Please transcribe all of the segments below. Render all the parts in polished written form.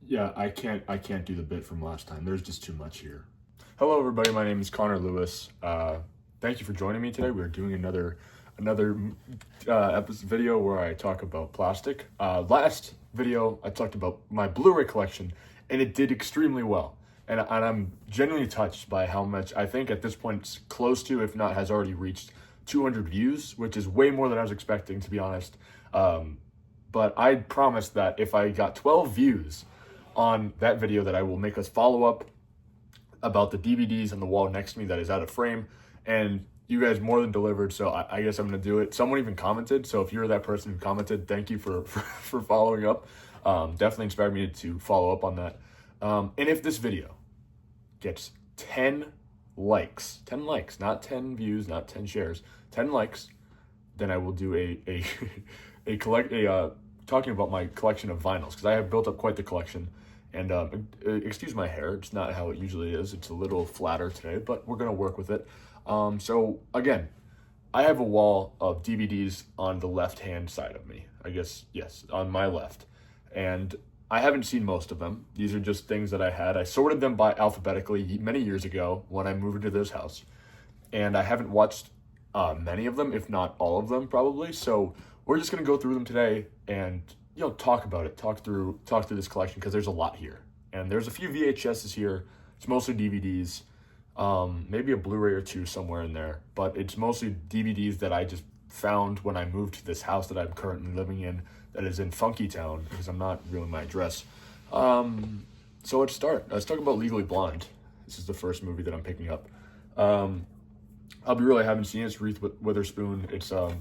Yeah, I can't do the bit from last time. There's just too much here. Hello, everybody. My name is Connor Lewis. Thank you for joining me today. We're doing another episode video where I talk about plastic. Last video I talked about my Blu-ray collection, and it did extremely well. And I'm genuinely touched by how much I think at this point it's close to, if not has already reached 200 views, which is way more than I was expecting, to be honest. But I promised that if I got 12 views on that video, that I will make us follow up about the DVDs on the wall next to me that is out of frame. And you guys more than delivered, so I guess I'm gonna do it. Someone even commented, so if you're that person who commented, thank you for following up. Definitely inspired me to follow up on that. And if this video gets 10 likes, 10 likes, not 10 views, not 10 shares, 10 likes, then I will do a talking about my collection of vinyls, because I have built up quite the collection. And excuse my hair, it's not how it usually is. It's a little flatter today, but we're gonna work with it. So again, I have a wall of DVDs on the left-hand side of me. I guess, yes, on my left. And I haven't seen most of them. These are just things that I had. I sorted them by alphabetically many years ago when I moved into this house. And I haven't watched many of them, if not all of them, probably. So we're just gonna go through them today and talk about it, talk through this collection, because there's a lot here. And there's a few VHSs here. It's mostly DVDs, maybe a Blu-ray or two somewhere in there, but it's mostly DVDs that I just found when I moved to this house that I'm currently living in, that is in Funky Town, because I'm not revealing my address. So let's start. Let's talk about Legally Blonde. This is the first movie that I'm picking up. I'll be real, I haven't seen it. It's Reese Witherspoon. It's a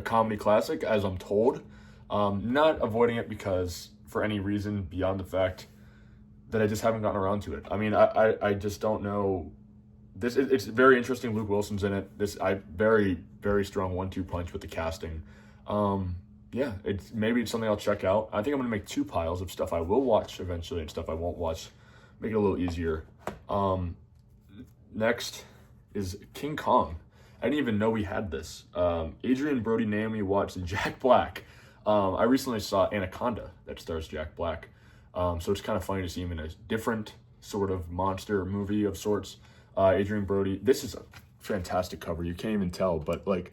comedy classic, as I'm told. Not avoiding it because for any reason beyond the fact that I just haven't gotten around to it. I mean, I just don't know. It's very interesting. Luke Wilson's in it. Very, very strong 1-2 punch with the casting. Yeah, maybe it's something I'll check out. I think I'm gonna make two piles of stuff I will watch eventually and stuff I won't watch. Make it a little easier. Next is King Kong. I didn't even know we had this. Adrian Brody, Naomi Watts, and Jack Black. I recently saw Anaconda that stars Jack Black. So it's kind of funny to see him in a different sort of monster movie of sorts. Adrian Brody, this is a fantastic cover. You can't even tell, but like,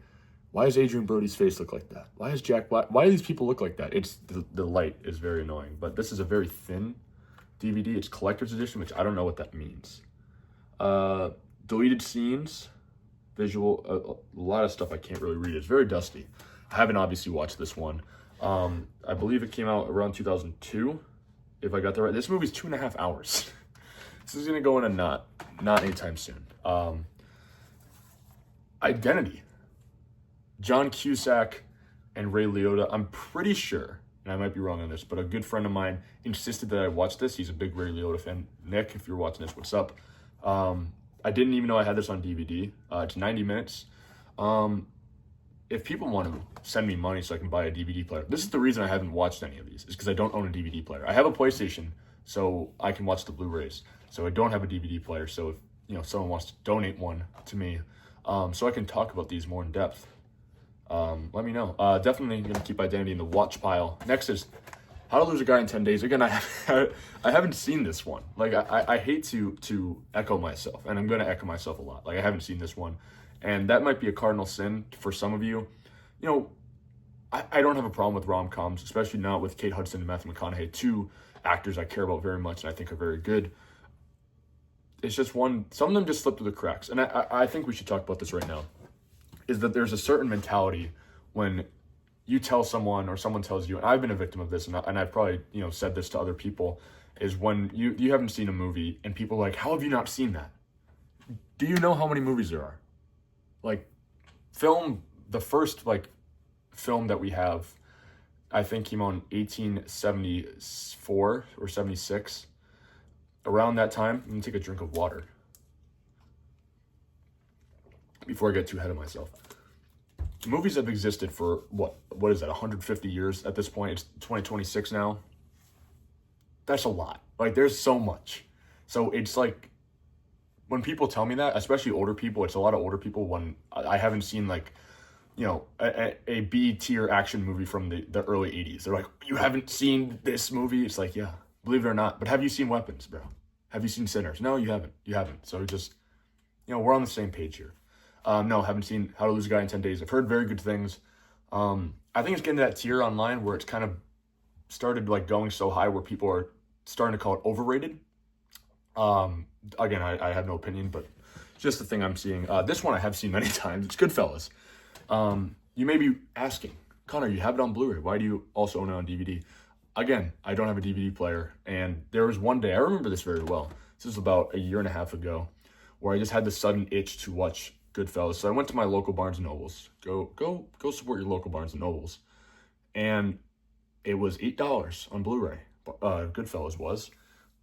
why does Adrian Brody's face look like that? Why is Jack Black, why do these people look like that? It's the light is very annoying, but this is a very thin DVD. It's collector's edition, which I don't know what that means. Deleted scenes, visual, a lot of stuff I can't really read. It's very dusty. I haven't obviously watched this one. I believe it came out around 2002, if I got that right. This movie's 2.5 hours. This is gonna go in a not anytime soon. Identity. John Cusack and Ray Liotta. I'm pretty sure, and I might be wrong on this, but a good friend of mine insisted that I watch this. He's a big Ray Liotta fan. Nick, if you're watching this, what's up? I didn't even know I had this on DVD. It's 90 minutes. If people want to send me money so I can buy a DVD player, this is the reason I haven't watched any of these, is because I don't own a DVD player. I have a PlayStation, so I can watch the Blu-rays. So I don't have a DVD player. So if someone wants to donate one to me, so I can talk about these more in depth, let me know. Definitely gonna keep Identity in the watch pile. Next is How to Lose a Guy in 10 Days. Again, I haven't seen this one. Like, I hate to echo myself, and I'm gonna echo myself a lot. Like, I haven't seen this one. And that might be a cardinal sin for some of you. I don't have a problem with rom-coms, especially not with Kate Hudson and Matthew McConaughey, two actors I care about very much and I think are very good. It's just some of them just slip through the cracks. And I think we should talk about this right now, is that there's a certain mentality when you tell someone or someone tells you, and I've been a victim of this, and I've probably, said this to other people, is when you haven't seen a movie and people are like, how have you not seen that? Do you know how many movies there are? Like, the first film that we have, I think came out in 1874 or 76. Around that time, I'm gonna take a drink of water before I get too ahead of myself. Movies have existed for what is that, 150 years at this point? It's 2026 now. That's a lot. Like, there's so much. So it's like, when people tell me that, especially older people, it's a lot of older people, when I haven't seen a B tier action movie from the early 80s. They're like, you haven't seen this movie? It's like, yeah, believe it or not. But have you seen Weapons, bro? Have you seen Sinners? No, you haven't. You haven't. So just, we're on the same page here. No, haven't seen How to Lose a Guy in 10 Days. I've heard very good things. I think it's getting to that tier online where it's kind of started like going so high where people are starting to call it overrated. Again, I have no opinion, but just the thing I'm seeing. This one I have seen many times. It's Goodfellas. You may be asking, Connor, you have it on Blu-ray. Why do you also own it on DVD? Again, I don't have a DVD player. And there was one day, I remember this very well. This was about a year and a half ago, where I just had this sudden itch to watch Goodfellas. So I went to my local Barnes & Nobles. Go support your local Barnes & Nobles. And it was $8 on Blu-ray. Goodfellas was.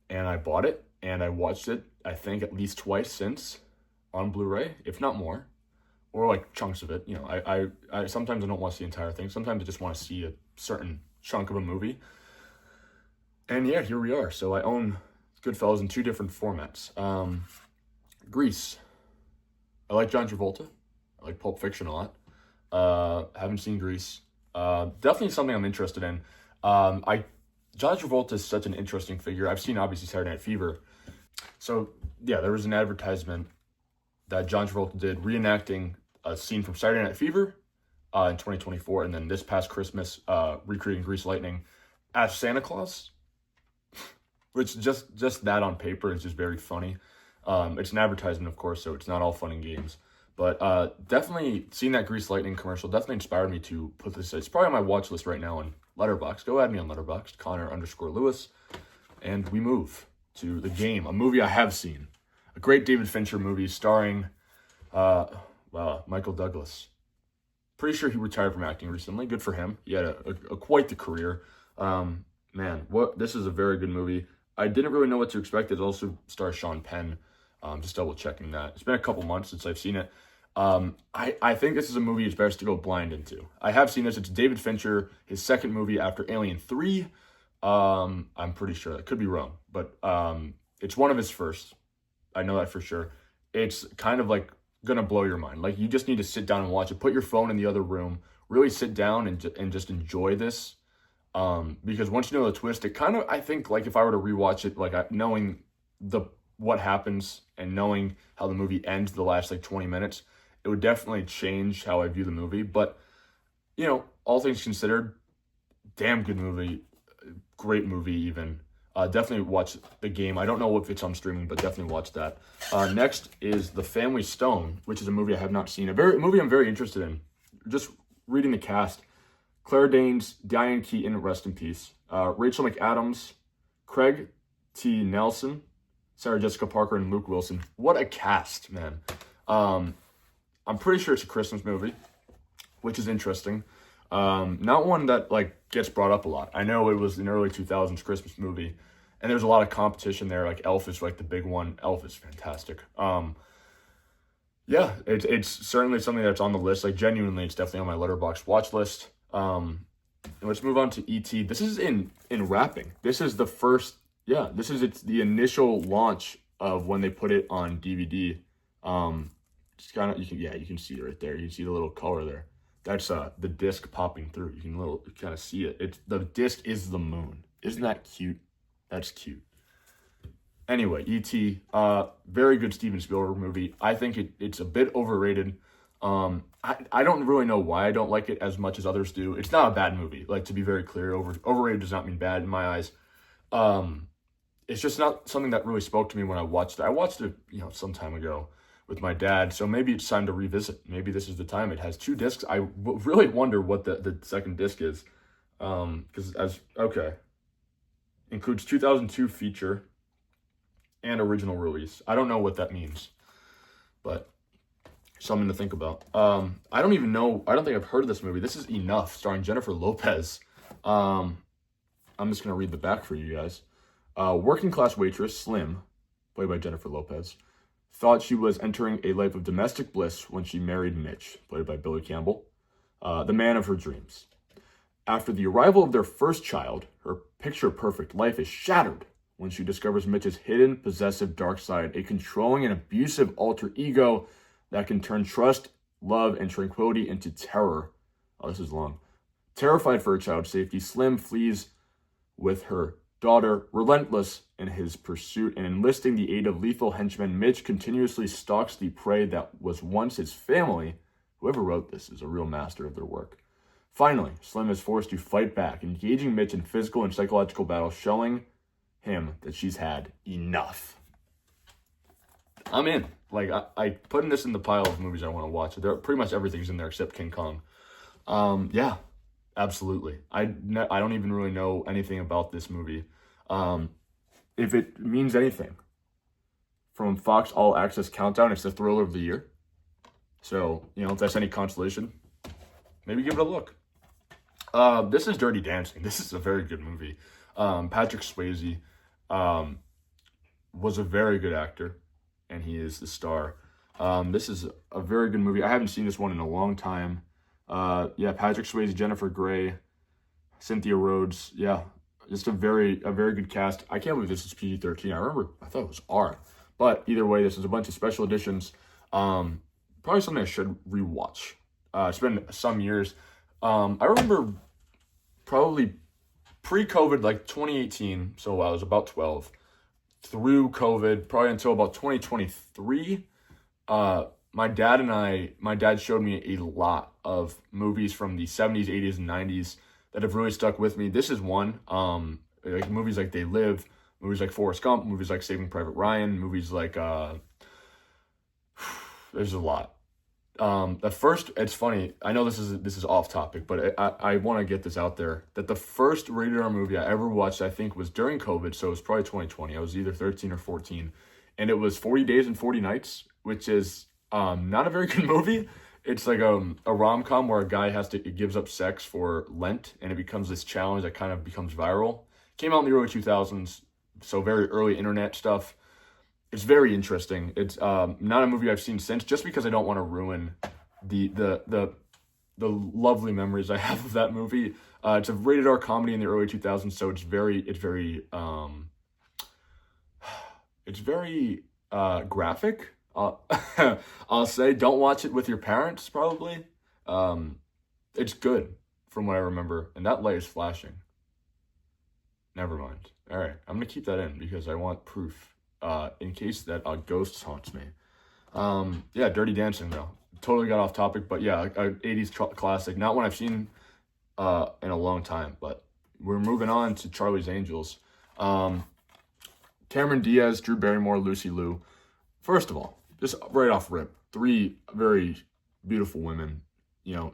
And I bought it, and I watched it, I think, at least twice since on Blu-ray, if not more. Or like chunks of it. I sometimes I don't watch the entire thing. Sometimes I just want to see a certain chunk of a movie. And yeah, here we are. So I own Goodfellas in 2 different formats. Grease. I like John Travolta. I like Pulp Fiction a lot. Haven't seen Grease. Definitely something I'm interested in. John Travolta is such an interesting figure. I've seen, obviously, Saturday Night Fever. So, yeah, there was an advertisement that John Travolta did reenacting a scene from Saturday Night Fever in 2024, and then this past Christmas, recreating Grease Lightning as Santa Claus, which just that on paper is just very funny. It's an advertisement, of course, so it's not all fun and games. But definitely seeing that Grease Lightning commercial definitely inspired me to put this. It's probably on my watch list right now on Letterboxd. Go add me on Letterboxd, Connor_Lewis. And we move to The Game, a movie I have seen. A great David Fincher movie starring Michael Douglas. Pretty sure he retired from acting recently. Good for him. He had a quite the career. This is a very good movie. I didn't really know what to expect. It also stars Sean Penn. Just double checking that. It's been a couple months since I've seen it. I think this is a movie it's best to go blind into. I have seen this. It's David Fincher, his second movie after Alien 3. I'm pretty sure. I could be wrong. But it's one of his first. I know that for sure. It's kind of like going to blow your mind. Like, you just need to sit down and watch it. Put your phone in the other room. Really sit down and just enjoy this. Because once you know the twist, it kind of, I think, like, if I were to rewatch it, like, knowing what happens and knowing how the movie ends the last, like, 20 minutes, it would definitely change how I view the movie. But, all things considered, damn good movie. Great movie, even. Definitely watch The Game. I don't know if it's on streaming, but definitely watch that. Next is The Family Stone, which is a movie I have not seen. A movie I'm very interested in. Just reading the cast. Claire Danes, Diane Keaton, rest in peace. Rachel McAdams, Craig T. Nelson, Sarah Jessica Parker, and Luke Wilson. What a cast, man. I'm pretty sure it's a Christmas movie, which is interesting. Not one that, like, gets brought up a lot. I know it was an early 2000s Christmas movie, and there's a lot of competition there. Like, Elf is, like, the big one. Elf is fantastic. Yeah, it's certainly something that's on the list. Like, genuinely, it's definitely on my Letterboxd watch list. And let's move on to E.T. This is in wrapping. This is the first, it's the initial launch of when they put it on DVD. Just kind of, you can see it right there. You can see the little color there. That's the disc popping through. You can kind of see it. The disc is the moon. Isn't that cute? That's cute. Anyway, E.T. Very good Steven Spielberg movie. I think it's a bit overrated. I don't really know why I don't like it as much as others do. It's not a bad movie. Like, to be very clear, overrated does not mean bad in my eyes. It's just not something that really spoke to me when I watched it. I watched it, some time ago with my dad, so maybe it's time to revisit. Maybe this is the time. It has 2 discs. I really wonder what the second disc is. Includes 2002 feature and original release. I don't know what that means, but something to think about. I don't even know. I don't think I've heard of this movie. This is Enough, starring Jennifer Lopez. I'm just going to read the back for you guys. Working class waitress, Slim, played by Jennifer Lopez, thought she was entering a life of domestic bliss when she married Mitch, played by Billy Campbell, the man of her dreams. After the arrival of their first child, her picture-perfect life is shattered when she discovers Mitch's hidden, possessive dark side, a controlling and abusive alter ego that can turn trust, love, and tranquility into terror. Oh, this is long. Terrified for her child's safety, Slim flees with her daughter. Relentless in his pursuit and enlisting the aid of lethal henchmen, Mitch continuously stalks the prey that was once his family. Whoever wrote this is a real master of their work. Finally, Slim is forced to fight back, engaging Mitch in physical and psychological battle, showing him that she's had enough. I'm in. Like, I putting this in the pile of movies I want to watch. There, pretty much everything's in there except King Kong. Yeah, absolutely. I don't even really know anything about this movie. If it means anything, from Fox All Access Countdown, it's the thriller of the year. So, if that's any consolation, maybe give it a look. This is Dirty Dancing. This is a very good movie. Patrick Swayze was a very good actor, and he is the star. This is a very good movie. I haven't seen this one in a long time. Patrick Swayze, Jennifer Grey, Cynthia Rhodes. Yeah, just a very good cast. I can't believe this is PG-13. I thought it was R. But either way, this is a bunch of special editions. Probably something I should rewatch. It's been some years. I remember probably pre-COVID, like 2018, so I was about 12, through COVID, probably until about 2023, my dad showed me a lot of movies from the 70s, 80s, and 90s that have really stuck with me. This is one, like movies like They Live, movies like Forrest Gump, movies like Saving Private Ryan, movies like, there's a lot. At first, it's funny. I know this is off topic, but I want to get this out there that the first rated R movie I ever watched, I think, was during COVID, so it was probably 2020. I was either 13 or 14, and it was 40 Days and 40 Nights, which is not a very good movie. It's like a rom-com where a guy gives up sex for Lent, and it becomes this challenge that kind of becomes viral. Came out in the early 2000s, so very early internet stuff. It's very interesting. It's not a movie I've seen since, just because I don't want to ruin the lovely memories I have of that movie. It's a rated R comedy in the early 2000s, so it's very graphic. I'll say, don't watch it with your parents. Probably, it's good from what I remember, and that light is flashing. Never mind. All right, I'm gonna keep that in because I want proof. In case that ghost haunts me. Dirty Dancing though. Totally got off topic, but yeah, a 80s classic. Not one I've seen in a long time, but we're moving on to Charlie's Angels. Cameron Diaz, Drew Barrymore, Lucy Liu. First of all, just right off rip, 3 very beautiful women.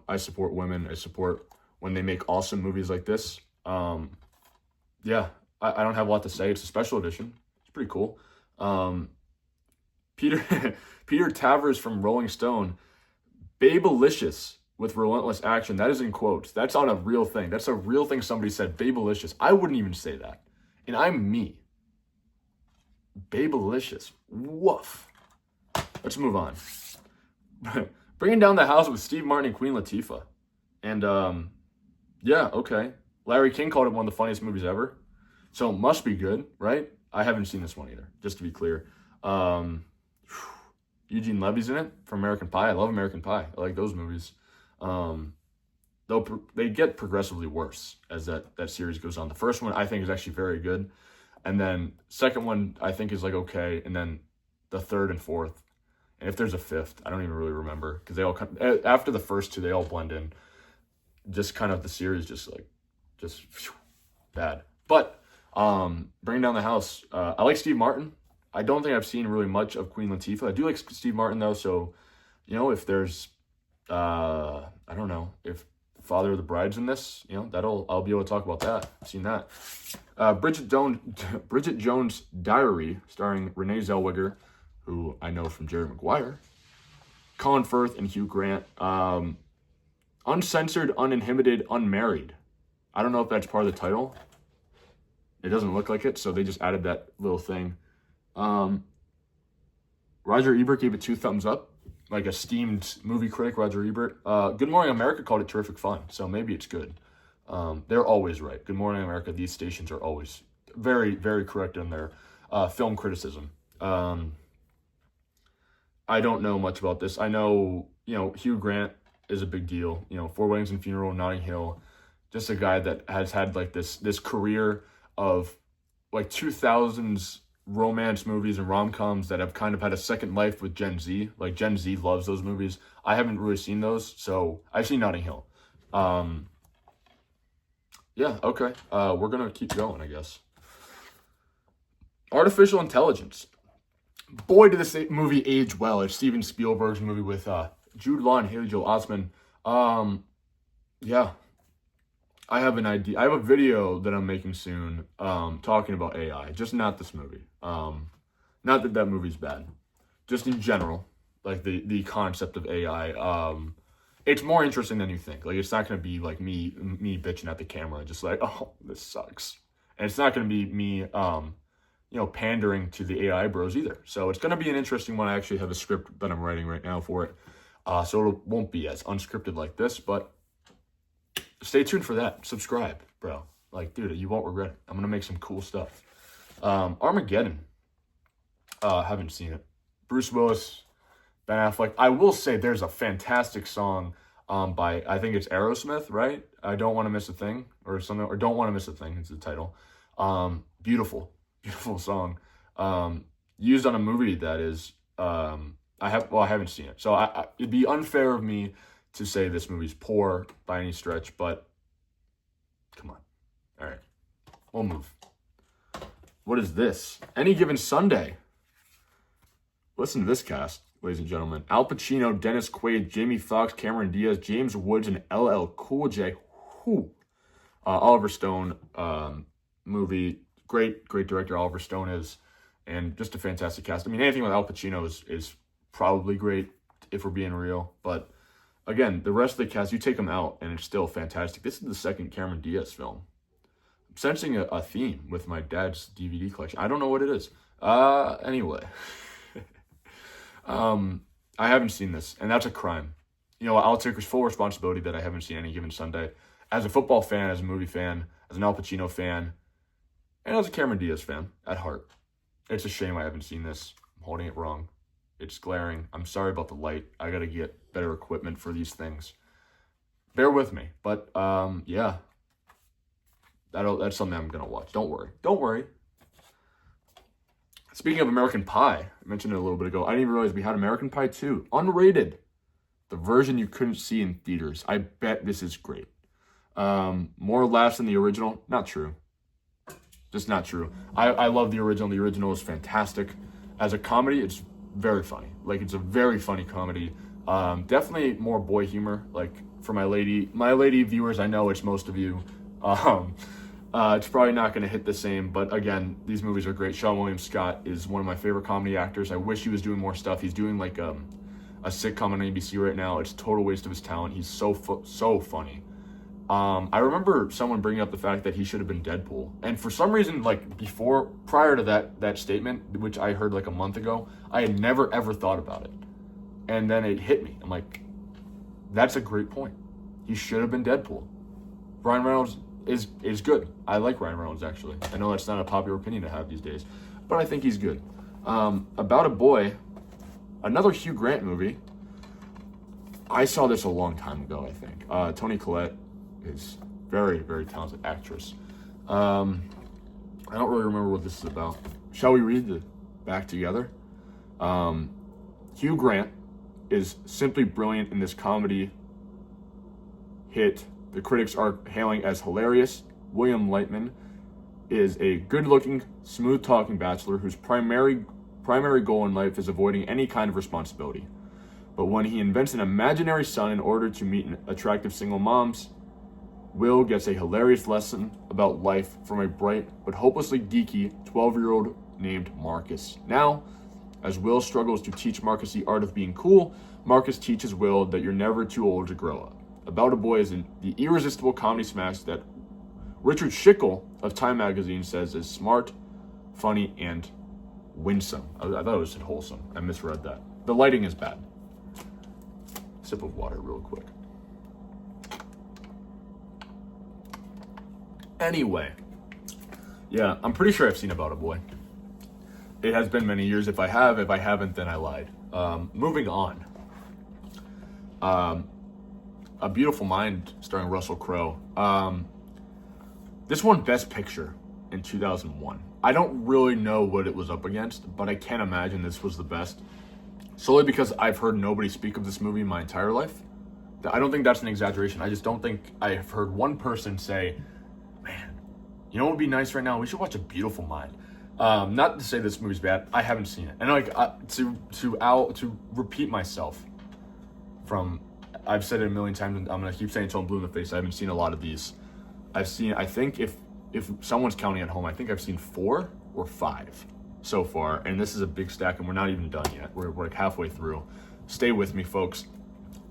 I support women. I support when they make awesome movies like this. I don't have a lot to say. It's a special edition. It's pretty cool. Peter Tavers from Rolling Stone, Babelicious with relentless action. That is in quotes. That's on a real thing. That's a real thing somebody said. Babelicious. I wouldn't even say that. And I'm me. Babelicious. Woof. Let's move on. Bringing Down the House with Steve Martin and Queen Latifah. And, okay. Larry King called it one of the funniest movies ever. So it must be good, right? I haven't seen this one either, just to be clear. Eugene Levy's in it from American Pie. I love American Pie. I like those movies. Though they get progressively worse as that series goes on. The first one I think is actually very good. And then second one I think is like okay. And then the third and fourth. And if there's a fifth, I don't even really remember. Because they all after the first 2, they all blend in. Just kind of the series just bad. But Bringing Down the House. I like Steve Martin. I don't think I've seen really much of Queen Latifah. I do like Steve Martin though, so if there's I don't know if Father of the Bride's in this, I'll be able to talk about that. I've seen that. Bridget Jones' Diary, starring Renee Zellweger, who I know from Jerry Maguire, Colin Firth, and Hugh Grant. Uncensored, Uninhibited, Unmarried. I don't know if that's part of the title. It doesn't look like it, so they just added that little thing. Roger Ebert gave it 2 thumbs up, like esteemed movie critic Roger Ebert. Good Morning America called it terrific fun, so maybe it's good. They're always right. Good Morning America, these stations are always very, very correct in their film criticism. I don't know much about this. I know, Hugh Grant is a big deal. Four Weddings and Funeral, Notting Hill, just a guy that has had like this career of like 2000s romance movies and rom-coms that have kind of had a second life with Gen Z. Like Gen Z loves those movies. I haven't really seen those, so I've seen Notting Hill. Yeah, okay. We're gonna keep going, I guess. Artificial intelligence. Boy, did this movie age well. It's Steven Spielberg's movie with Jude Law and Haley Joel Osment. Yeah. I have an idea. I have a video that I'm making soon talking about AI. Just not this movie. Not that movie's bad. Just in general, like the concept of AI. It's more interesting than you think. Like, it's not going to be like me bitching at the camera, just like, oh, this sucks. And it's not going to be me, pandering to the AI bros either. So it's going to be an interesting one. I actually have a script that I'm writing right now for it. So it won't be as unscripted like this, but stay tuned for that. Subscribe, bro. Like, dude, you won't regret it. I'm going to make some cool stuff. Armageddon. Haven't seen it. Bruce Willis, Ben Affleck. I will say there's a fantastic song by, I think it's Aerosmith, right? I Don't Want to Miss a Thing or something, or Don't Want to Miss a Thing is the title. Beautiful song. Used on a movie that is, I haven't seen it. So it'd be unfair of me to say this movie's poor by any stretch, but come on. All right, we'll move. What is this? Any Given Sunday. Listen to this cast, ladies and gentlemen. Al Pacino, Dennis Quaid, Jamie Foxx, Cameron Diaz, James Woods, and LL Cool J. Oliver Stone movie. Great director Oliver Stone is, and just a fantastic cast. I mean, anything with Al Pacino is probably great if we're being real, but again, the rest of the cast, you take them out, and it's still fantastic. This is the second Cameron Diaz film. I'm sensing a theme with my dad's DVD collection. I don't know what it is. Anyway. I haven't seen this, and that's a crime. I'll take full responsibility that I haven't seen Any Given Sunday. As a football fan, as a movie fan, as an Al Pacino fan, and as a Cameron Diaz fan at heart. It's a shame I haven't seen this. I'm holding it wrong. It's glaring. I'm sorry about the light. I gotta get better equipment for these things. Bear with me. But, yeah. That's something I'm gonna watch. Don't worry. Speaking of American Pie, I mentioned it a little bit ago. I didn't even realize we had American Pie 2. Unrated. The version you couldn't see in theaters. I bet this is great. More laughs than the original. Not true. Just not true. I love the original. The original is fantastic. As a comedy, it's very funny. Like, it's a very funny comedy. Definitely more boy humor. Like, for my lady viewers, I know it's most of you. It's probably not going to hit the same, but again, these movies are great. Sean William Scott is one of my favorite comedy actors. I wish he was doing more stuff. He's doing like a sitcom on ABC right now. It's a total waste of his talent. He's so funny. I remember someone bringing up the fact that he should have been Deadpool, and for some reason, like prior to that statement, which I heard like a month ago, I had never ever thought about it, and then it hit me. I'm like, that's a great point. He should have been Deadpool. Ryan Reynolds is good. I like Ryan Reynolds, actually. I know that's not a popular opinion to have these days, but I think he's good. About a Boy, another Hugh Grant movie. I saw this a long time ago, I think. Toni Collette is very, very talented actress. I don't really remember what this is about. Shall we read the back together? Hugh Grant is simply brilliant in this comedy hit the critics are hailing as hilarious. William Lightman is a good-looking, smooth-talking bachelor whose primary goal in life is avoiding any kind of responsibility. But when he invents an imaginary son in order to meet attractive single moms, Will gets a hilarious lesson about life from a bright but hopelessly geeky 12-year-old named Marcus. Now, as Will struggles to teach Marcus the art of being cool, Marcus teaches Will that you're never too old to grow up. About a Boy is the irresistible comedy smash that Richard Schickel of Time magazine says is smart, funny, and winsome. I thought it said wholesome. I misread that. The lighting is bad. Sip of water real quick. Anyway, yeah, I'm pretty sure I've seen About a Boy. It has been many years. If I haven't, then I lied. Moving on. A Beautiful Mind, starring Russell Crowe. This won Best Picture. in 2001. I don't really know what it was up against, but I can't imagine this was the best. Solely because I've heard nobody speak of this movie my entire life. I don't think that's an exaggeration. I just don't think I've heard one person say, man, you know what would be nice right now? We should watch A Beautiful Mind. Not to say this movie's bad. I haven't seen it. And like to repeat myself from, I've said it a million times and I'm going to keep saying it until I'm blue in the face. I haven't seen a lot of these. I think if someone's counting at home, I think I've seen 4 or 5 so far. And this is a big stack and we're not even done yet. We're like halfway through. Stay with me, folks.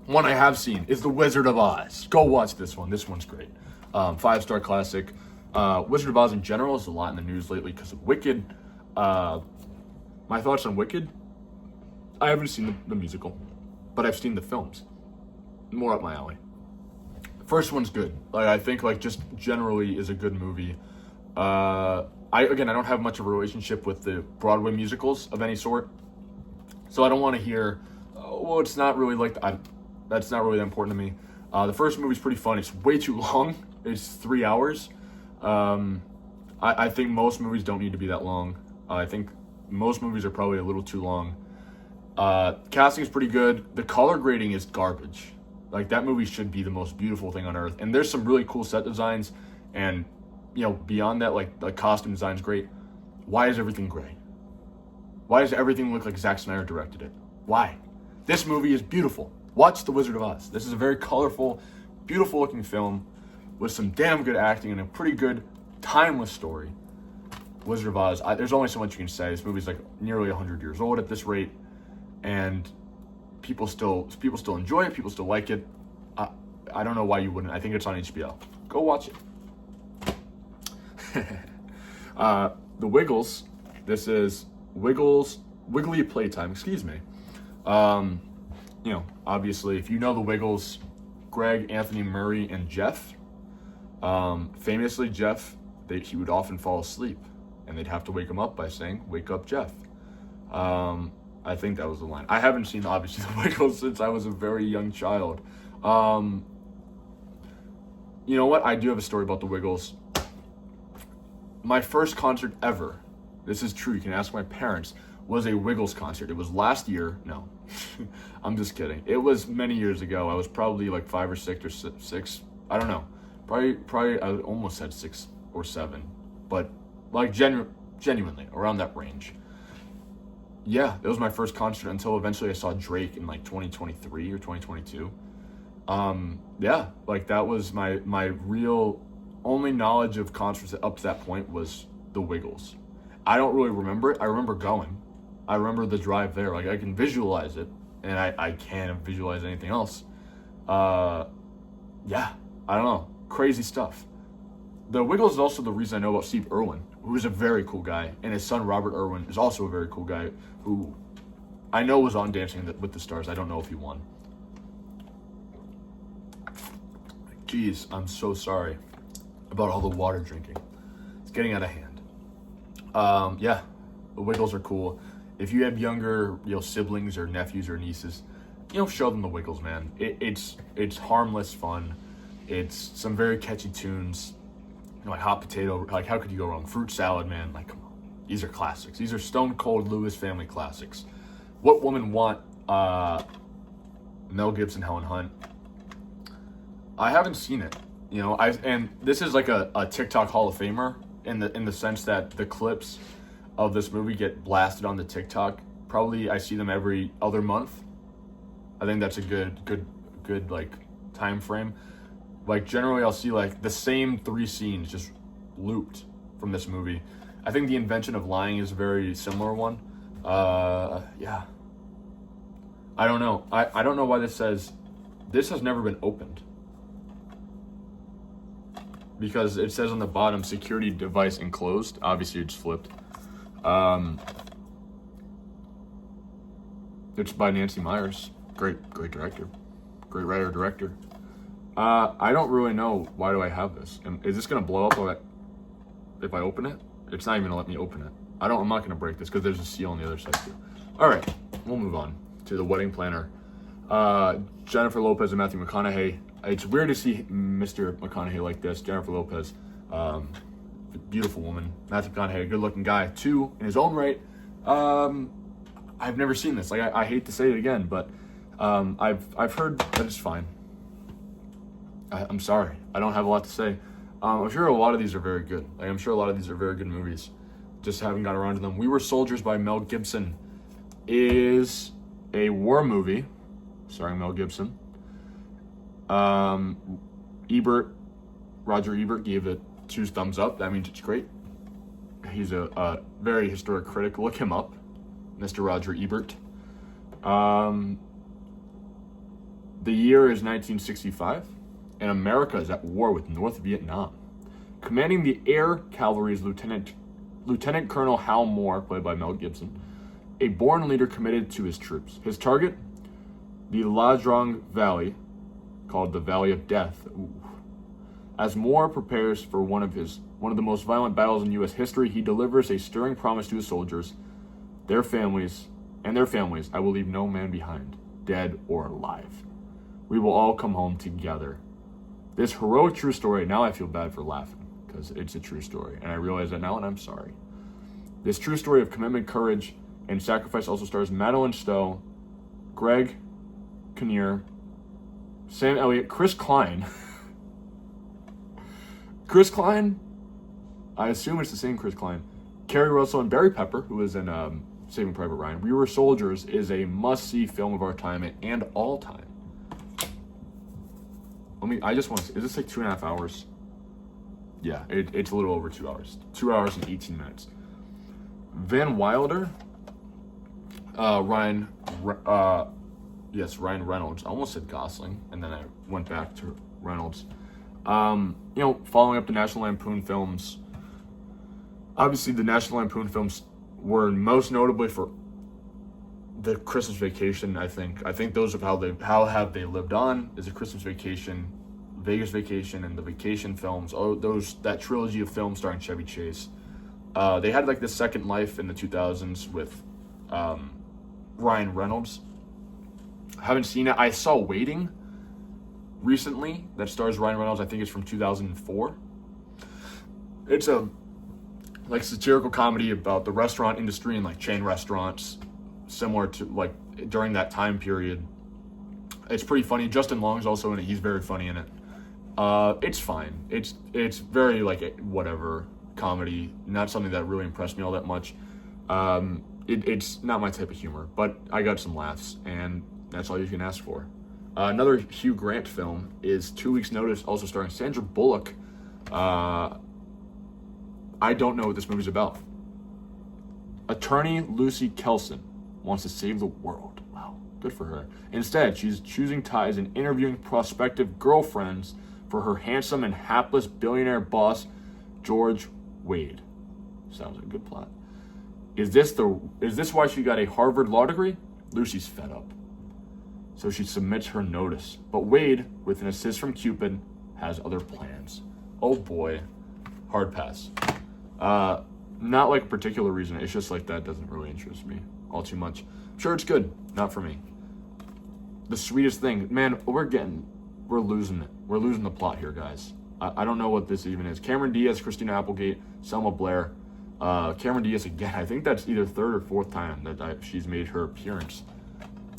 One I have seen is The Wizard of Oz. Go watch this one. This one's great. 5-star classic. Wizard of Oz in general is a lot in the news lately because of Wicked. My thoughts on Wicked? I haven't seen the musical, but I've seen the films. More up my alley. First one's good. Like I think like just generally is a good movie. I don't have much of a relationship with the Broadway musicals of any sort, so I don't want to hear, oh, well, it's not really like that's not really that important to me. The first movie's pretty fun. It's way too long. It's 3 hours. I think most movies don't need to be that long. I think most movies are probably a little too long. Casting is pretty good. The color grading is garbage. Like that movie should be the most beautiful thing on earth. And there's some really cool set designs, and you know beyond that, like the costume design's great. Why is everything gray? Why does everything look like Zack Snyder directed it? Why? This movie is beautiful. Watch The Wizard of Oz. This is a very colorful, beautiful looking film with some damn good acting and a pretty good, timeless story. Wizard of Oz, there's only so much you can say. This movie's like nearly 100 years old at this rate, and people still enjoy it. People still like it. I don't know why you wouldn't. I think it's on HBO. Go watch it. The Wiggles. This is Wiggly Playtime. Excuse me. You know, obviously, if you know the Wiggles, Greg, Anthony, Murray, and Jeff. Famously, Jeff, he would often fall asleep, and they'd have to wake him up by saying, "Wake up, Jeff." I think that was the line. I haven't seen, obviously, the Wiggles since I was a very young child. You know what? I do have a story about the Wiggles. My first concert ever, this is true, you can ask my parents, was a Wiggles concert. It was last year. No, I'm just kidding. It was many years ago. I was probably like 5 or 6 or 6. I don't know. Probably I almost said 6 or 7, but like genuinely around that range. Yeah, it was my first concert until eventually I saw Drake in like 2023 or 2022. Yeah, like that was my real only knowledge of concerts up to that point was the Wiggles. I don't really remember it. I remember going. I remember the drive there. Like I can visualize it, and I can't visualize anything else. Yeah, I don't know. Crazy stuff. The Wiggles is also the reason I know about Steve Irwin, who is a very cool guy, and his son Robert Irwin is also a very cool guy who I know was on Dancing with the Stars. I don't know if he won. Jeez, I'm so sorry about all the water drinking. It's getting out of hand. Yeah, the Wiggles are cool. If you have younger, siblings or nephews or nieces, show them the Wiggles, man. It's harmless fun. It's some very catchy tunes. Like Hot Potato, like how could you go wrong? Fruit Salad, man, like come on. These are classics. These are Stone Cold Lewis family classics. What Woman Want, Mel Gibson, Helen Hunt. I haven't seen it, and this is like a TikTok Hall of Famer in the sense that the clips of this movie get blasted on the TikTok. Probably I see them every other month. I think that's a good like time frame. Like generally I'll see like the same 3 scenes just looped from this movie. I think The Invention of Lying is a very similar one. Yeah. I don't know. I don't know why this says this has never been opened. Because it says on the bottom, security device enclosed. Obviously it's flipped. It's by Nancy Meyers. Great director. Great writer-director. I don't really know why do I have this. Is this gonna blow up if I open it? It's not even gonna let me open it. I'm not gonna break this because there's a seal on the other side too. All right, we'll move on to The Wedding Planner. Jennifer Lopez and Matthew McConaughey. It's weird to see Mr. McConaughey like this. Jennifer Lopez, beautiful woman. Matthew McConaughey, good-looking guy too in his own right. I've never seen this. Like I hate to say it again, but I've heard that it's fine. I'm sorry. I don't have a lot to say. I'm sure a lot of these are very good. Like I'm sure a lot of these are very good movies. Just haven't got around to them. We Were Soldiers by Mel Gibson is a war movie starring Mel Gibson. Roger Ebert gave it 2 thumbs up. That means it's great. He's a very historic critic. Look him up, Mr. Roger Ebert. The year is 1965, and America is at war with North Vietnam. Commanding the Air Cavalry is Lieutenant Colonel Hal Moore, played by Mel Gibson, a born leader committed to his troops. His target, the La Drang Valley, called the Valley of Death. Ooh. As Moore prepares for one of the most violent battles in U.S. history, he delivers a stirring promise to his soldiers, their families, I will leave no man behind, dead or alive. We will all come home together. This heroic true story, now I feel bad for laughing, because it's a true story, and I realize that now, and I'm sorry. This true story of commitment, courage, and sacrifice also stars Madeline Stowe, Greg Kinnear, Sam Elliott, Chris Klein. Chris Klein? I assume it's the same Chris Klein. Kerry Russell and Barry Pepper, who was in Saving Private Ryan. We Were Soldiers is a must-see film of our time and all time. I just want to see, is this like 2.5 hours? Yeah, it's a little over 2 hours. 2 hours and 18 minutes. Van Wilder, Ryan Reynolds. I almost said Gosling, and then I went back to Reynolds. Following up the National Lampoon films. Obviously, the National Lampoon films were most notably for the Christmas Vacation. I think those of how have they lived on is a Christmas Vacation, Vegas Vacation, and the Vacation films. That trilogy of films starring Chevy Chase. They had like the second life in the 2000s with Ryan Reynolds. I haven't seen it. I saw Waiting recently that stars Ryan Reynolds. I think it's from 2004. It's a like satirical comedy about the restaurant industry and like chain restaurants, similar to like during that time period. It's pretty funny. Justin Long's also in it. He's very funny in it. It's fine. It's very like whatever comedy. Not something that really impressed me all that much. It's not my type of humor, but I got some laughs, and that's all you can ask for. Another Hugh Grant film is 2 Weeks Notice, also starring Sandra Bullock. I don't know what this movie's about. Attorney Lucy Kelson wants to save the world. Wow, good for her. Instead, she's choosing ties and interviewing prospective girlfriends for her handsome and hapless billionaire boss, George Wade. Sounds like a good plot. Is this why she got a Harvard law degree? Lucy's fed up. So she submits her notice. But Wade, with an assist from Cupid, has other plans. Oh boy. Hard pass. Not like a particular reason. It's just like that doesn't really interest me all too much. I'm sure it's good. Not for me. The Sweetest Thing. Man, we're losing it. We're losing the plot here, guys. I don't know what this even is. Cameron Diaz, Christina Applegate, Selma Blair. Cameron Diaz again. I think that's either third or fourth time that she's made her appearance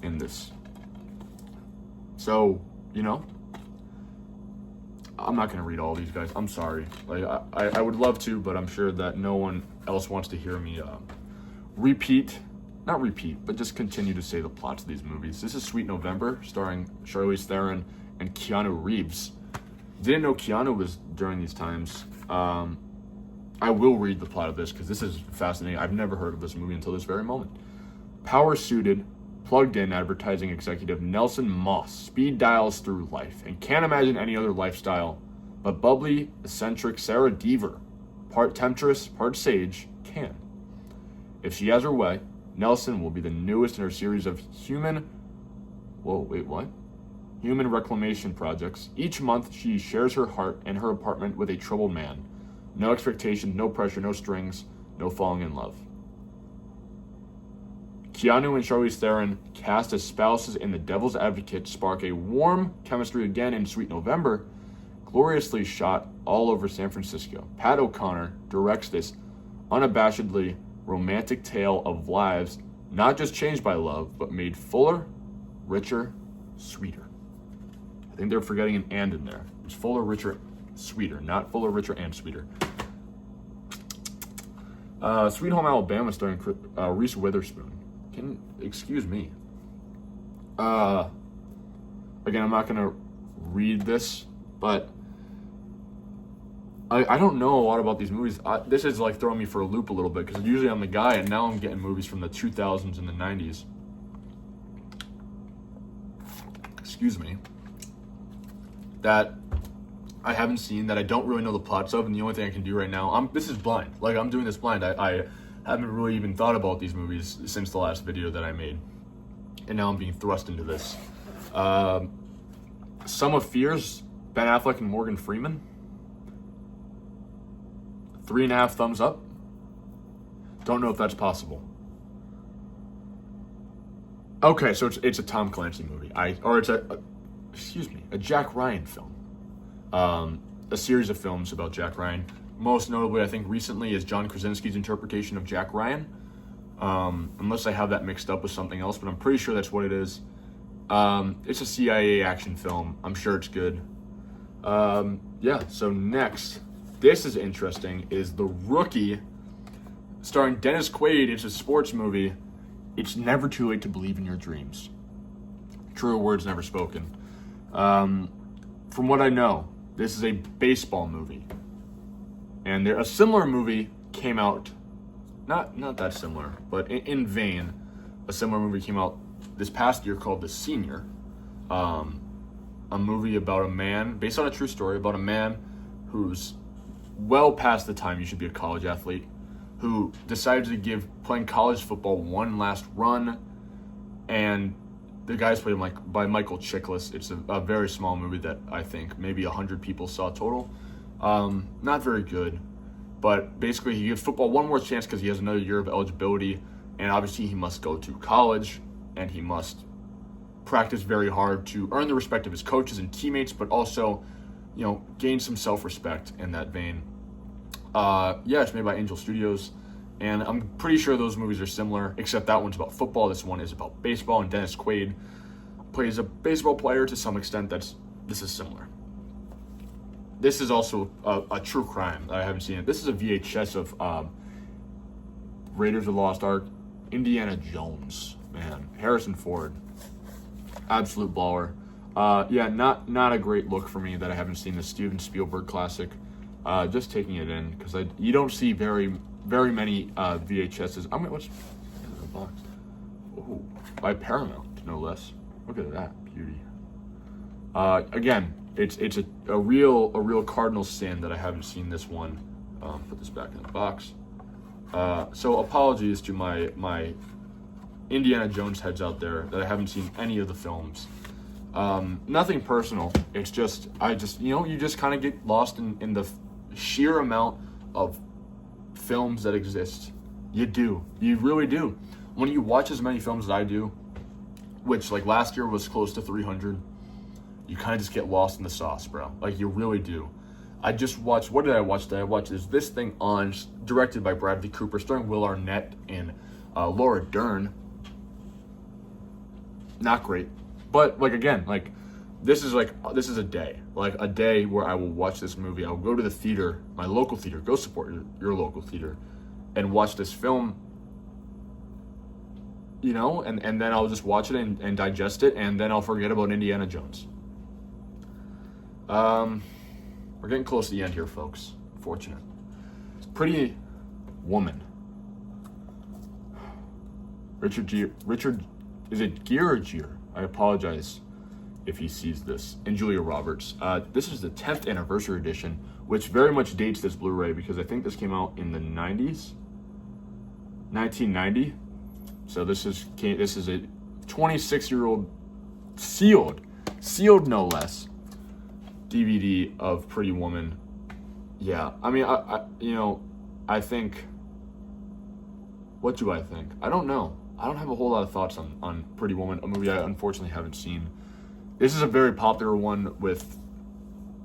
in this. So, I'm not going to read all these guys. I'm sorry. Like I would love to, but I'm sure that no one else wants to hear me not repeat, but just continue to say the plots of these movies. This is Sweet November, starring Charlize Theron and Keanu Reeves. Didn't know Keanu was during these times. I will read the plot of this because this is fascinating. I've never heard of this movie until this very moment. Power-suited, plugged-in advertising executive Nelson Moss speed dials through life and can't imagine any other lifestyle, but bubbly, eccentric Sarah Deaver, part temptress, part sage, can. If she has her way, Nelson will be the newest in her series of human reclamation projects. Each month, she shares her heart and her apartment with a troubled man. No expectation, no pressure, no strings, no falling in love. Keanu and Charlize Theron, cast as spouses in The Devil's Advocate, spark a warm chemistry again in Sweet November, gloriously shot all over San Francisco. Pat O'Connor directs this unabashedly romantic tale of lives not just changed by love, but made fuller, richer, sweeter. I think they're forgetting an "and" in there. It's fuller, richer, sweeter, not fuller, richer, and sweeter. Sweet Home Alabama starring Reese Witherspoon. Excuse me. Again, I'm not going to read this, but I don't know a lot about these movies. This is like throwing me for a loop a little bit, because usually I'm the guy, and now I'm getting movies from the 2000s and the 90s. Excuse me. That I haven't seen, that I don't really know the plots of, and the only thing I can do right now, this is blind. Like, I'm doing this blind. I haven't really even thought about these movies since the last video that I made, and now I'm being thrust into this. Sum of Fears, Ben Affleck and Morgan Freeman. 3.5 thumbs up. Don't know if that's possible. Okay, so it's a Tom Clancy movie. It's a Jack Ryan film. A series of films about Jack Ryan. Most notably, I think recently, is John Krasinski's interpretation of Jack Ryan. Unless I have that mixed up with something else, but I'm pretty sure that's what it is. It's a CIA action film. I'm sure it's good. Yeah, so next, this is interesting, is The Rookie, starring Dennis Quaid. It's a sports movie. It's never too late to believe in your dreams. Truer words never spoken. From what I know, this is a baseball movie. And a similar movie came out, not that similar, but in vein, a similar movie came out this past year called The Senior. A movie about a man, based on a true story, about a man who's well past the time you should be a college athlete, who decided to give playing college football one last run, and the guy's played by Michael Chiklis. It's a very small movie that I think maybe 100 people saw total. Not very good, but basically he gives football one more chance because he has another year of eligibility, and obviously he must go to college, and he must practice very hard to earn the respect of his coaches and teammates, but also, gain some self-respect in that vein. It's made by Angel Studios, and I'm pretty sure those movies are similar, except that one's about football, this one is about baseball, and Dennis Quaid plays a baseball player to some extent. This is similar. This is also a true crime that I haven't seen it. This is a VHS of Raiders of the Lost Ark, Indiana Jones, man. Harrison Ford, absolute baller. Not a great look for me that I haven't seen the Steven Spielberg classic. Just taking it in, because you don't see very many VHSs. What's in the box? Oh, by Paramount, no less. Look at that beauty. Again, it's a real cardinal sin that I haven't seen this one. Put this back in the box. So apologies to my Indiana Jones heads out there that I haven't seen any of the films. Nothing personal. It's just you just kind of get lost in the sheer amount of films that exist. You really do. When you watch as many films as I do, which like last year was close to 300, you kind of just get lost in the sauce, bro. Like, you really do. I just watched, what did I watch today? I watched This Thing On, directed by Bradley Cooper, starring Will Arnett and Laura Dern. Not great. But this is a day. Like, a day where I will watch this movie. I'll go to the theater, my local theater, go support your local theater, and watch this film, and then I'll just watch it and digest it, and then I'll forget about Indiana Jones. We're getting close to the end here, folks. Fortunate. Pretty Woman. Richard, is it Gere or Gere? I apologize if he sees this. And Julia Roberts. This is the 10th anniversary edition, which very much dates this Blu-ray, because I think this came out in the 90s, 1990. So this is a 26-year-old sealed no less, DVD of Pretty Woman. Yeah, I mean, I think, what do I think? I don't know. I don't have a whole lot of thoughts on Pretty Woman, a movie I unfortunately haven't seen. This is a very popular one with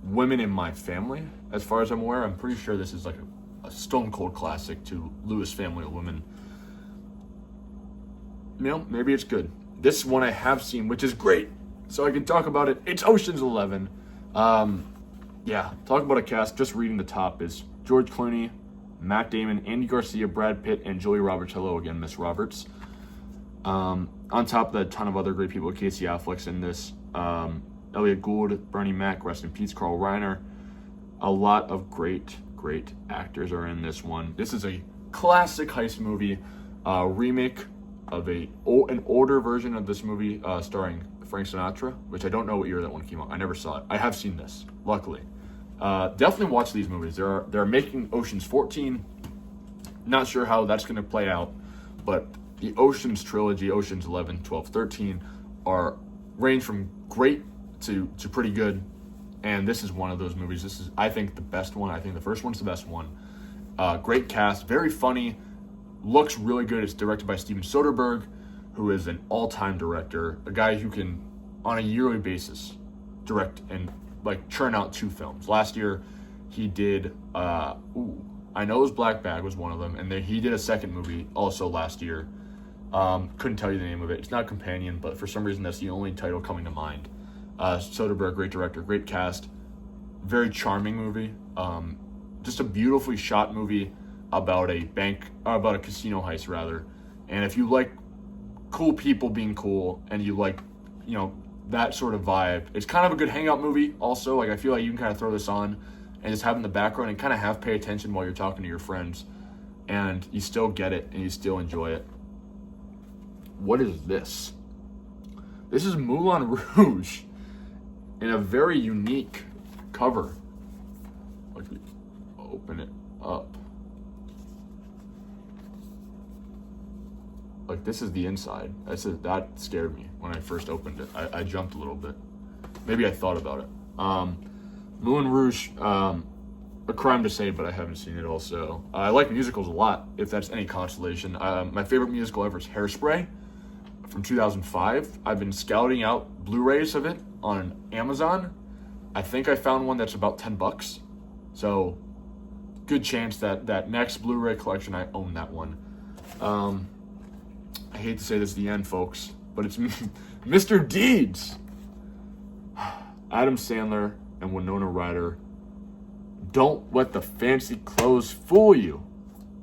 women in my family, as far as I'm aware. I'm pretty sure this is like a stone cold classic to Lewis family of women. Maybe it's good. This one I have seen, which is great, so I can talk about it. It's Ocean's 11. Yeah, talk about a cast. Just reading the top is George Clooney, Matt Damon, Andy Garcia, Brad Pitt, and Julia Roberts. Hello again, Miss Roberts. On top of that, a ton of other great people. Casey Affleck's in this. Elliot Gould, Bernie Mac, rest in peace, Carl Reiner. A lot of great actors are in this one. This is a classic heist movie, remake of an older version of this movie starring Frank Sinatra, which I don't know what year that one came out. I never saw it. I have seen this, luckily. Definitely watch these movies. They're making Ocean's 14. Not sure how that's going to play out, but the Ocean's trilogy, Ocean's 11, 12, 13, range from great to pretty good. And this is one of those movies. This is, I think, the best one. I think the first one's the best one. Great cast, very funny, looks really good. It's directed by Steven Soderbergh, who is an all-time director, a guy who can, on a yearly basis, direct and churn out 2 films. Last year, he did, I know his Black Bag was one of them, and then he did a second movie also last year. Couldn't tell you the name of it. It's not Companion, but for some reason that's the only title coming to mind. Soderbergh, great director, great cast, very charming movie. Just a beautifully shot movie about a casino heist rather. And if you like cool people being cool and you like, that sort of vibe, it's kind of a good hangout movie also. I feel like you can kind of throw this on and just have in the background and kind of pay attention while you're talking to your friends, and you still get it and you still enjoy it. What is this? This is Moulin Rouge in a very unique cover. Let me open it up. This is the inside. That scared me when I first opened it. I jumped a little bit. Maybe I thought about it. Moulin Rouge, a crime to say, but I haven't seen it also. I like musicals a lot, if that's any consolation. My favorite musical ever is Hairspray from 2005. I've been scouting out Blu-rays of it on Amazon. I think I found one that's about $10. So good chance that next Blu-ray collection I own that one. I hate to say this is the end, folks, but it's Mr. Deeds. Adam Sandler and Winona Ryder. Don't let the fancy clothes fool you.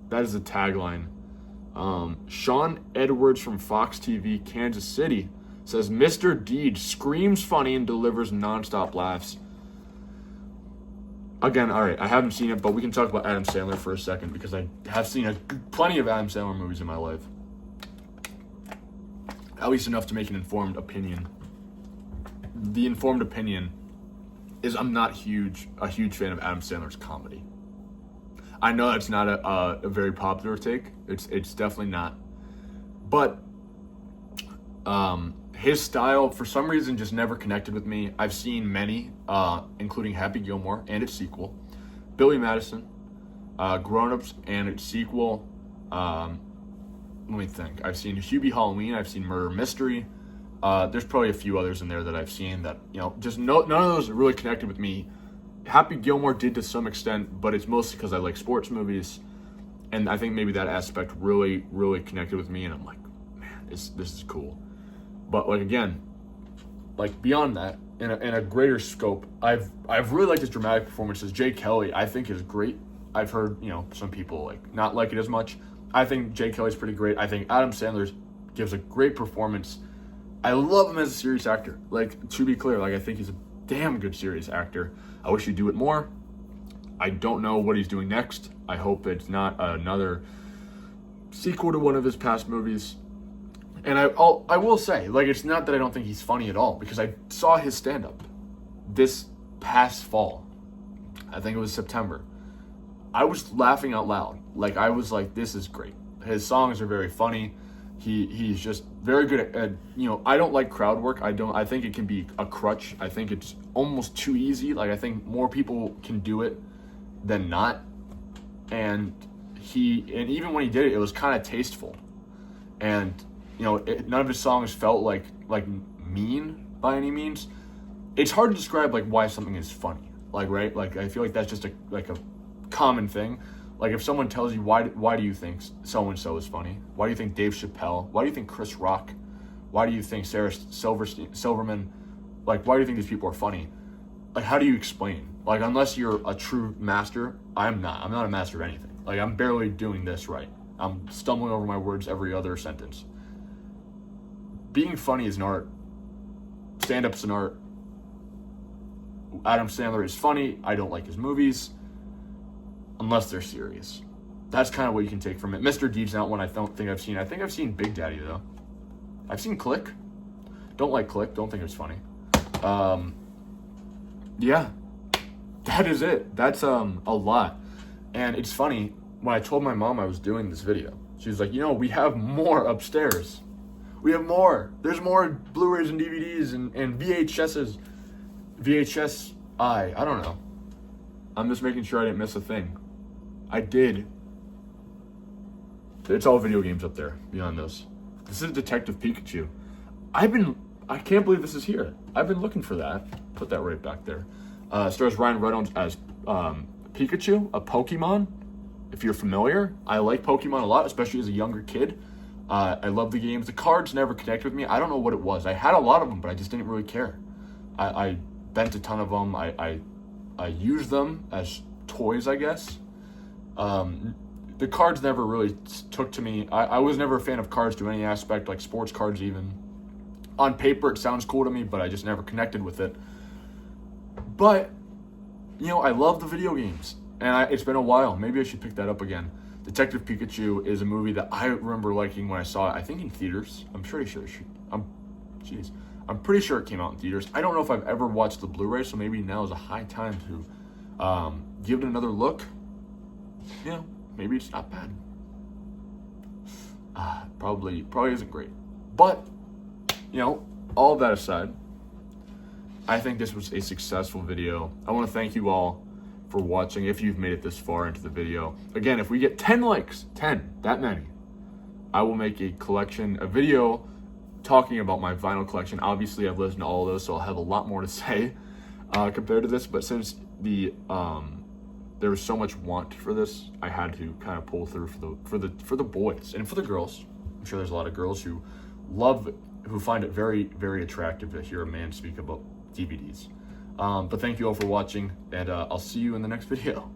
That is the tagline. Sean Edwards from Fox TV, Kansas City, says Mr. Deeds screams funny and delivers nonstop laughs. Again, all right, I haven't seen it, but we can talk about Adam Sandler for a second because I have seen plenty of Adam Sandler movies in my life. At least enough to make an informed opinion. The informed opinion is I'm not a huge fan of Adam Sandler's comedy. I know that's not a very popular take. It's definitely not. But his style, for some reason, just never connected with me. I've seen many, including Happy Gilmore and its sequel, Billy Madison, Grown Ups and its sequel. Let me think. I've seen Hubie Halloween. I've seen Murder Mystery. There's probably a few others in there that I've seen that, just none of those are really connected with me. Happy Gilmore did to some extent, but it's mostly because I like sports movies. And I think maybe that aspect really, really connected with me. And I'm like, man, this is cool. But again, beyond that, in a greater scope, I've really liked his dramatic performances. Jay Kelly, I think, is great. I've heard, some people not like it as much. I think Jay Kelly's pretty great. I think Adam Sandler gives a great performance. I love him as a serious actor. To be clear, I think he's a damn good serious actor. I wish he'd do it more. I don't know what he's doing next. I hope it's not another sequel to one of his past movies. And I will say, it's not that I don't think he's funny at all, because I saw his stand-up this past fall. I think it was September. I was laughing out loud. I was like, this is great. His songs are very funny. He's just very good at I don't like crowd work. I think it can be a crutch. I think it's almost too easy. I think more people can do it than not. And even when he did it, it was kind of tasteful. And none of his songs felt like mean by any means. It's hard to describe why something is funny. Like, right? Like, I feel like that's just a common thing. Like, if someone tells you, why do you think so-and-so is funny? Why do you think Dave Chappelle? Why do you think Chris Rock? Why do you think Sarah Silverman? Like, why do you think these people are funny? Like, how do you explain? Like, unless you're a true master, I'm not a master of anything. Like, I'm barely doing this right. I'm stumbling over my words every other sentence. Being funny is an art. Stand-up's an art. Adam Sandler is funny. I don't like his movies unless they're serious. That's kind of what you can take from it. Mr. Deeds not one I don't think I've seen. I think I've seen Big Daddy, though. I've seen Click. Don't like Click. Don't think it's funny. Yeah. That is it. That's a lot. And it's funny, when I told my mom I was doing this video, she was like, we have more upstairs. We have more. There's more Blu-rays and DVDs and VHSs. I don't know. I'm just making sure I didn't miss a thing. I did. It's all video games up there, beyond this. This is Detective Pikachu. I can't believe this is here. I've been looking for that. Put that right back there. Stars Ryan Reynolds as Pikachu, a Pokemon. If you're familiar, I like Pokemon a lot, especially as a younger kid. I love the games. The cards never connected with me. I don't know what it was. I had a lot of them, but I just didn't really care. I bent a ton of them. I used them as toys, I guess. The cards never really took to me. I was never a fan of cards to any aspect, like sports cards even. On paper, it sounds cool to me, but I just never connected with it. But, I love the video games. And it's been a while. Maybe I should pick that up again. Detective Pikachu is a movie that I remember liking when I saw it, I think in theaters. I'm pretty sure it came out in theaters. I don't know if I've ever watched the Blu-ray, so maybe now is a high time to give it another look. Maybe it's not bad. Probably isn't great. But, all of that aside, I think this was a successful video. I want to thank you all for watching, if you've made it this far into the video. Again, if we get 10 likes, 10, that many, I will make a video talking about my vinyl collection. Obviously, I've listened to all of those, so I'll have a lot more to say compared to this. But since there was so much want for this, I had to kind of pull through for the boys and for the girls. I'm sure there's a lot of girls who find it very, very attractive to hear a man speak about DVDs. But thank you all for watching, and I'll see you in the next video.